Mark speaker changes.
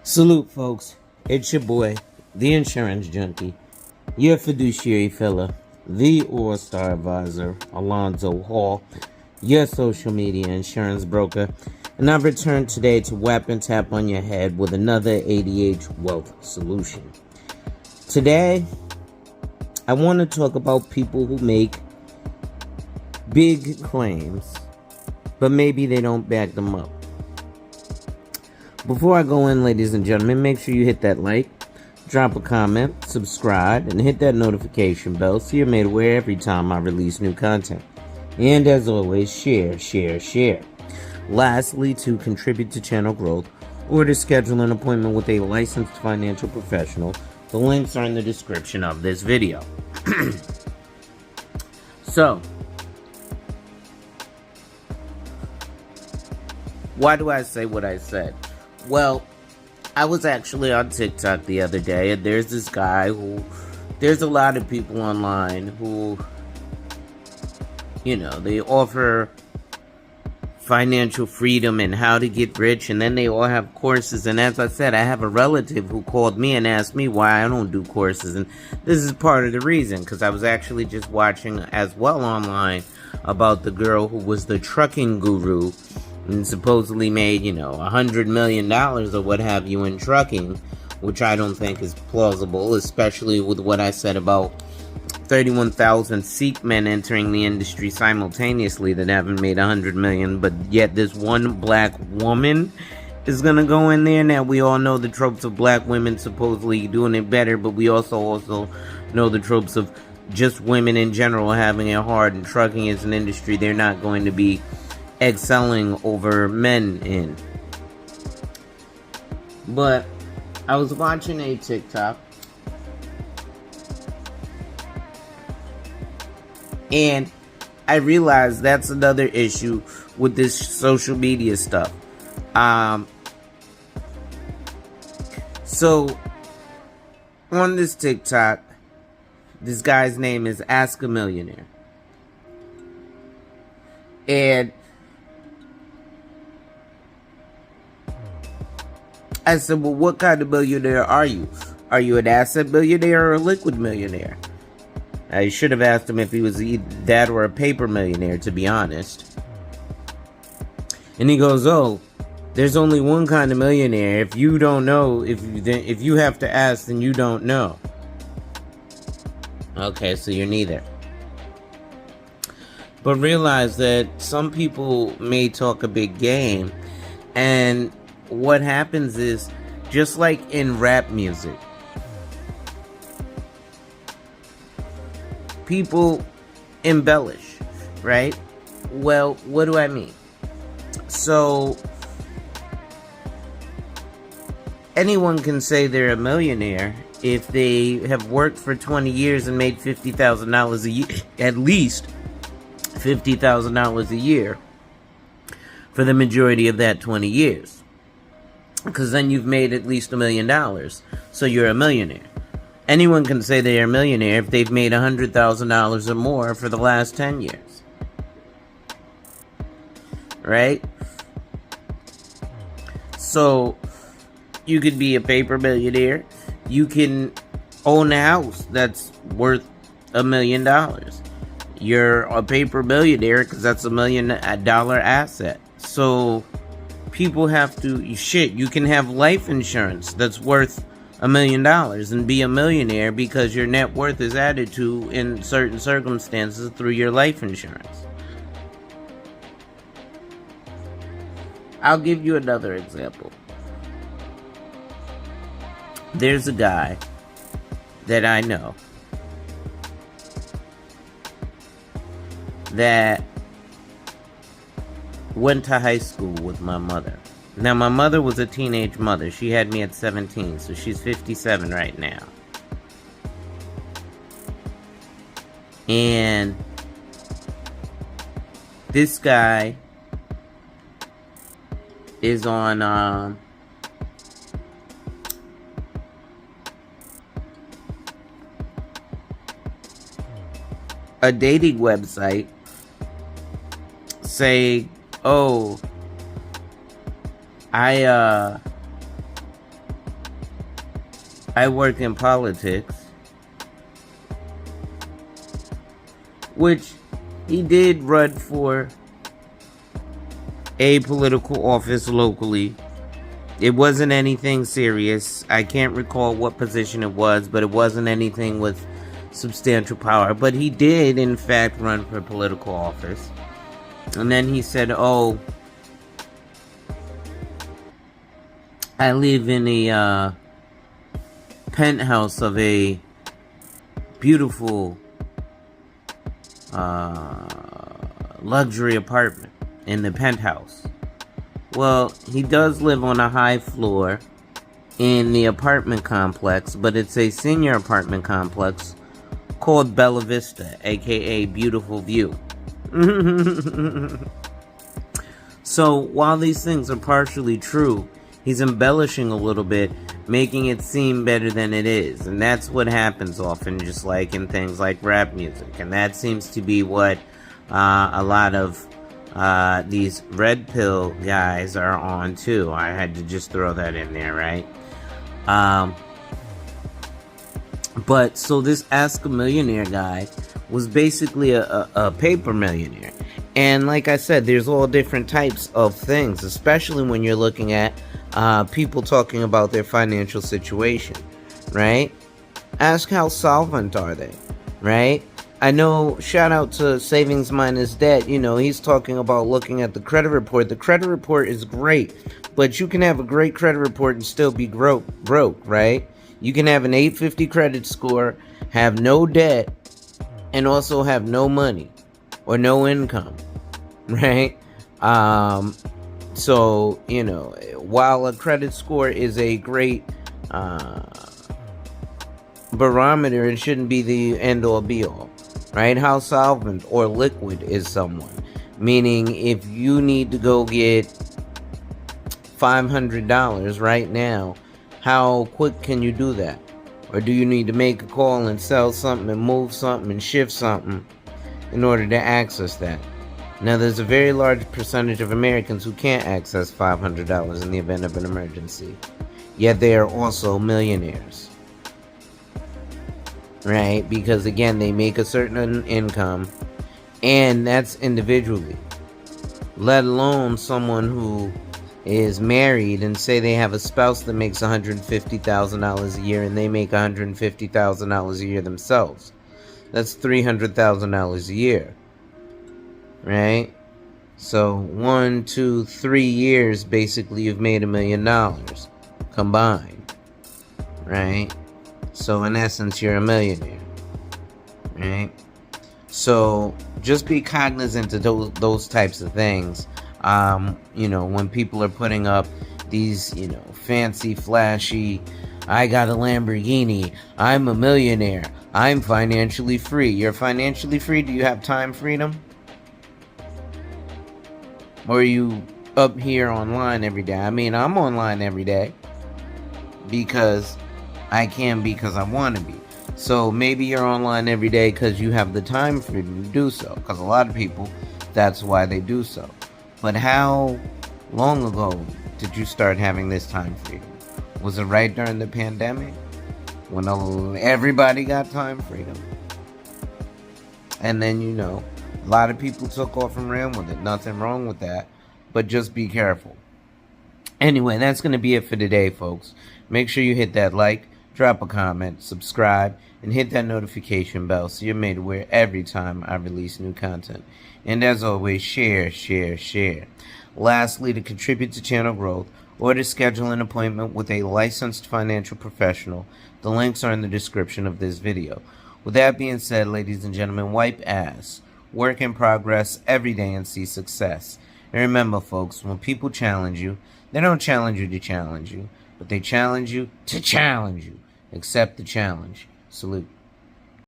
Speaker 1: Salute, folks. It's your boy, the insurance junkie, your fiduciary fella, the All-Star Advisor, Alonzo Hall, your social media insurance broker, and I've returned today to whap and tap on your head with another ADH wealth solution. Today, I want to talk about people who make big claims, but maybe they don't back them up. Before I go in, ladies and gentlemen, make sure you hit that like, drop a comment, subscribe, and hit that notification bell so you're made aware every time I release new content. And as always, share. Lastly, to contribute to channel growth or to schedule an appointment with a licensed financial professional, the links are in the description of this video. So, why do I say what I said? Well, I was actually on TikTok the other day, and there's this guy there's a lot of people online who, they offer financial freedom and how to get rich, and then they all have courses. And as I said, I have a relative who called me and asked me why I don't do courses, and this is part of the reason, because I was actually just watching as well online about the girl who was the trucking guru and supposedly made, $100 million or what have you in trucking, which I don't think is plausible, especially with what I said about 31,000 Sikh men entering the industry simultaneously that haven't made $100 million, but yet this one black woman is gonna go in there. Now, we all know the tropes of black women supposedly doing it better, but we also know the tropes of just women in general having it hard, and trucking is an industry they're not going to be excelling over men in. But I was watching a TikTok, and I realized that's another issue with this social media stuff. So on this TikTok, this guy's name is Ask a Millionaire, and I said, well, what kind of millionaire are you? Are you an asset millionaire or a liquid millionaire? I should have asked him if he was either that or a paper millionaire, to be honest. And he goes, oh, there's only one kind of millionaire. If you don't know, if you have to ask, then you don't know. Okay, so you're neither. But realize that some people may talk a big game, and what happens is, just like in rap music, people embellish, right? Well, what do I mean? So, anyone can say they're a millionaire if they have worked for 20 years and made $50,000 a year, at least $50,000 a year for the majority of that 20 years. Because then you've made at least $1 million, so you're a millionaire. Anyone can say they're a millionaire if they've made $100,000 or more for the last 10 years. Right? So, you could be a paper millionaire. You can own a house that's worth $1 million. You're a paper millionaire because that's $1 million asset. So, people have to, you can have life insurance that's worth $1 million and be a millionaire because your net worth is added to in certain circumstances through your life insurance. I'll give you another example. There's a guy that I know that went to high school with my mother. Now, my mother was a teenage mother. She had me at 17, so she's 57 right now. And this guy is on a dating website saying, oh, I I work in politics, which he did run for a political office locally. It wasn't anything serious. I can't recall what position it was, but it wasn't anything with substantial power. But he did, in fact, run for political office. And then he said, oh, I live in a penthouse of a beautiful luxury apartment in the penthouse. Well, he does live on a high floor in the apartment complex, but it's a senior apartment complex called Bella Vista, aka Beautiful View. So while these things are partially true, he's embellishing a little bit, making it seem better than it is. And that's what happens often, just like in things like rap music. And that seems to be what a lot of these red pill guys are on too. I had to just throw that in there, right? But so this Ask a Millionaire guy was basically a paper millionaire. And like I said, there's all different types of things, especially when you're looking at people talking about their financial situation, right? Ask how solvent are they, right? I know, shout out to Savings Minus Debt, you know, he's talking about looking at the credit report. The credit report is great, but you can have a great credit report and still be broke, right? You can have an 850 credit score, have no debt, and also have no money or no income, right? So, you know, while a credit score is a great barometer, it shouldn't be the end-all be-all. Right? How solvent or liquid is someone? Meaning, if you need to go get $500 right now, how quick can you do that? Or do you need to make a call and sell something and move something and shift something in order to access that? Now, there's a very large percentage of Americans who can't access $500 in the event of an emergency. Yet they are also millionaires. Right? Because again, they make a certain income, and that's individually. Let alone someone who is married and say they have a spouse that makes $150,000 a year and they make $150,000 a year themselves. That's $300,000 a year. Right? So 1, 2, 3 years, basically you've made $1 million combined. Right? So in essence, you're a millionaire, right? So just be cognizant of those types of things. You know, when people are putting up these, you know, fancy, flashy, I got a Lamborghini, I'm a millionaire, I'm financially free. You're financially free? Do you have time freedom? Or are you up here online every day? I mean, I'm online every day because I can be, because I want to be. So maybe you're online every day because you have the time freedom to do so. Because a lot of people, that's why they do so. But how long ago did you start having this time freedom? Was it right during the pandemic? When everybody got time freedom? And then, you know, a lot of people took off and ran with it. Nothing wrong with that. But just be careful. Anyway, that's going to be it for today, folks. Make sure you hit that like, drop a comment, subscribe, and hit that notification bell so you're made aware every time I release new content. And as always, share. Lastly, to contribute to channel growth or to schedule an appointment with a licensed financial professional, the links are in the description of this video. With that being said, ladies and gentlemen, wipe ass, work in progress every day and see success. And remember, folks, when people challenge you, they don't challenge you to challenge you, but they challenge you to challenge you. Accept the challenge. Salute.